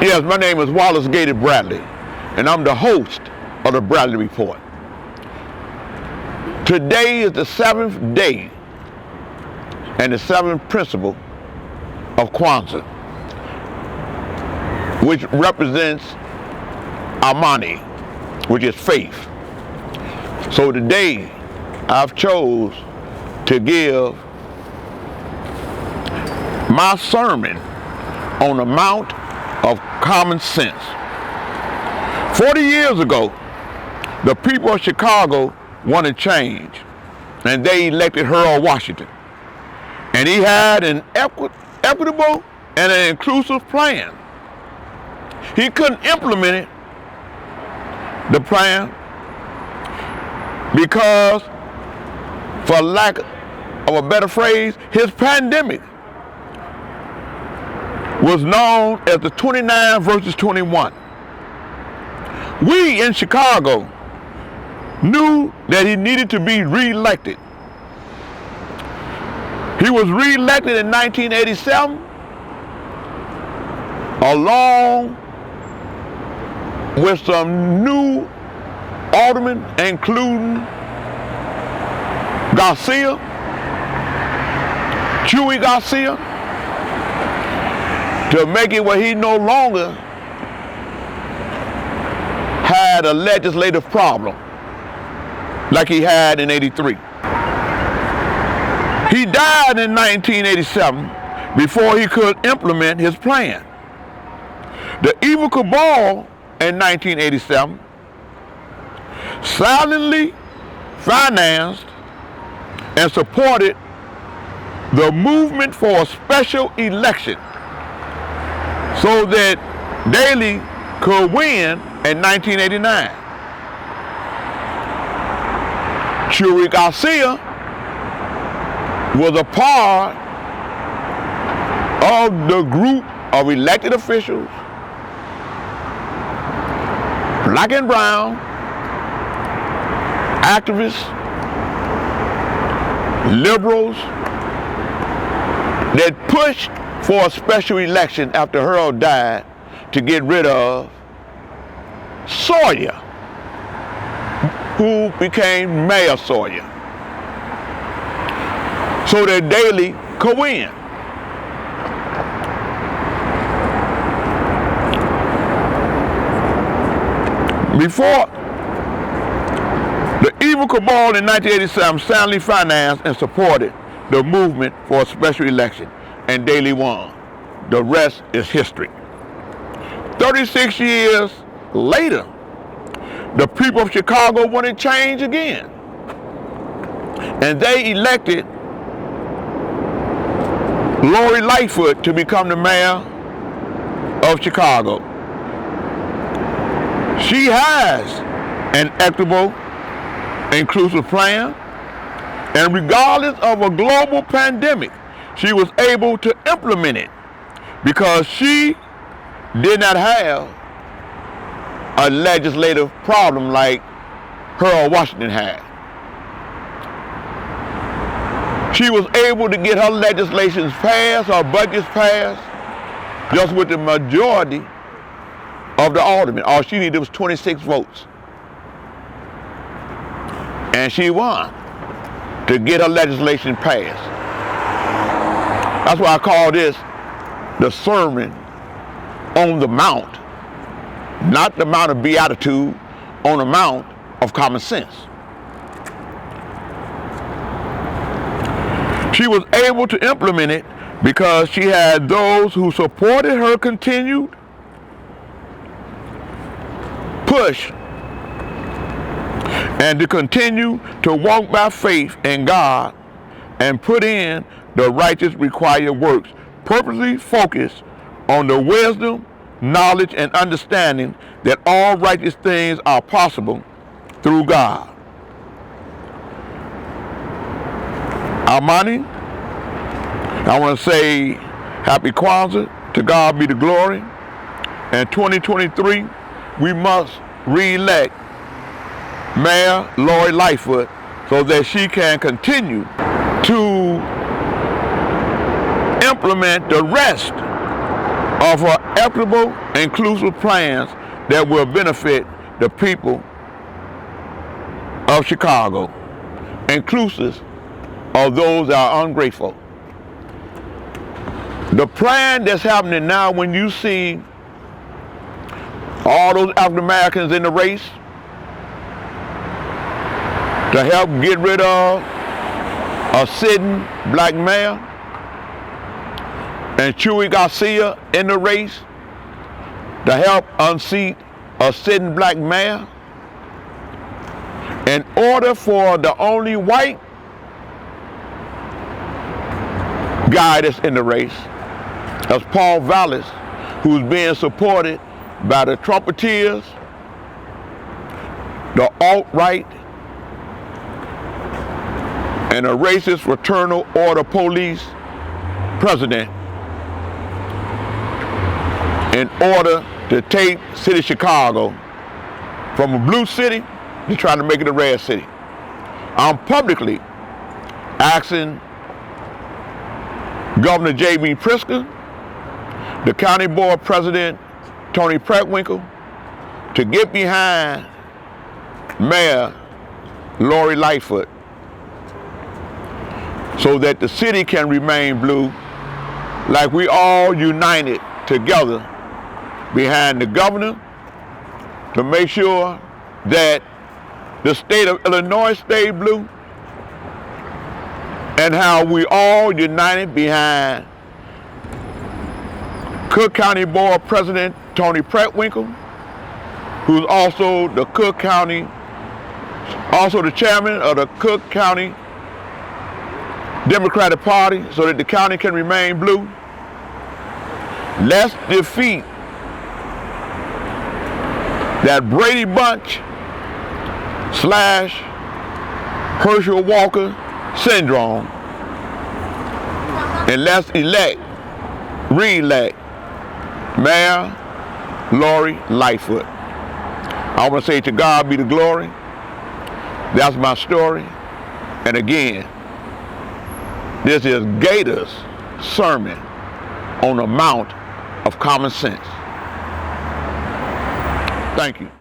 Yes, my name is Wallace Gator Bradley, and I'm the host of the Bradley Report. Today is the 7th day and the 7th principle of Kwanzaa, which represents Amani, which is faith. So today I've chose to give my sermon on the Mount of Common Sense. 40 years ago, the people of Chicago wanted change, and they elected Harold Washington. And he had an equitable and an inclusive plan. He couldn't implement the plan because, for lack of a better phrase, his pandemic was known as the 29 versus 21. We in Chicago knew that he needed to be reelected. He was reelected in 1987 along with some new aldermen, including Chewy Garcia, to make it where he no longer had a legislative problem like he had in '83. He died in 1987 before he could implement his plan. The evil cabal in 1987 silently financed and supported the movement for a special election so that Daley could win in 1989. Chewy Garcia was a part of the group of elected officials, black and brown, activists, liberals, that pushed for a special election after Harold died to get rid of Sawyer, who became Mayor Sawyer, so that Daley could win. Before, the evil cabal in 1987 soundly financed and supported the movement for a special election, and Daley won. The rest is history. 36 years later, the people of Chicago wanted change again, and they elected Lori Lightfoot to become the mayor of Chicago. She has an equitable, inclusive plan, and regardless of a global pandemic, she was able to implement it because she did not have a legislative problem like Harold Washington had. She was able to get her legislations passed, her budgets passed, just with the majority of the aldermen. All she needed was 26 votes. And she won to get her legislation passed. That's why I call this the Sermon on the Mount, not the Mount of Beatitude, on the Mount of Common Sense. She was able to implement it because she had those who supported her continued push and to continue to walk by faith in God and put in the righteous required works, purposely focused on the wisdom, knowledge, and understanding that all righteous things are possible through God. Amani, I want to say happy Kwanzaa, to God be the glory. In 2023, we must re-elect Mayor Lori Lightfoot so that she can continue to implement the rest of her equitable, inclusive plans that will benefit the people of Chicago, inclusive of those that are ungrateful. The plan that's happening now, when you see all those African Americans in the race to help get rid of a sitting black mayor, and Chuy Garcia in the race to help unseat a sitting black mayor, in order for the only white guy that's in the race, that's Paul Vallis, who's being supported by the Trumpeteers, the alt-right, and a racist fraternal order police president, in order to take city of Chicago from a blue city to try to make it a red city. I'm publicly asking Governor J.B. Pritzker, the County Board President Tony Preckwinkle, to get behind Mayor Lori Lightfoot so that the city can remain blue, like we all united together behind the governor to make sure that the state of Illinois stay blue, and how we all united behind Cook County Board President Tony Preckwinkle, who's also the chairman of the Cook County Democratic Party, so that the county can remain blue. Let's defeat that Brady Bunch / Herschel Walker syndrome, and let's re-elect Mayor Lori Lightfoot. I want to say to God be the glory. That's my story. And again, this is Gator's sermon on the Mount of Common Sense. Thank you.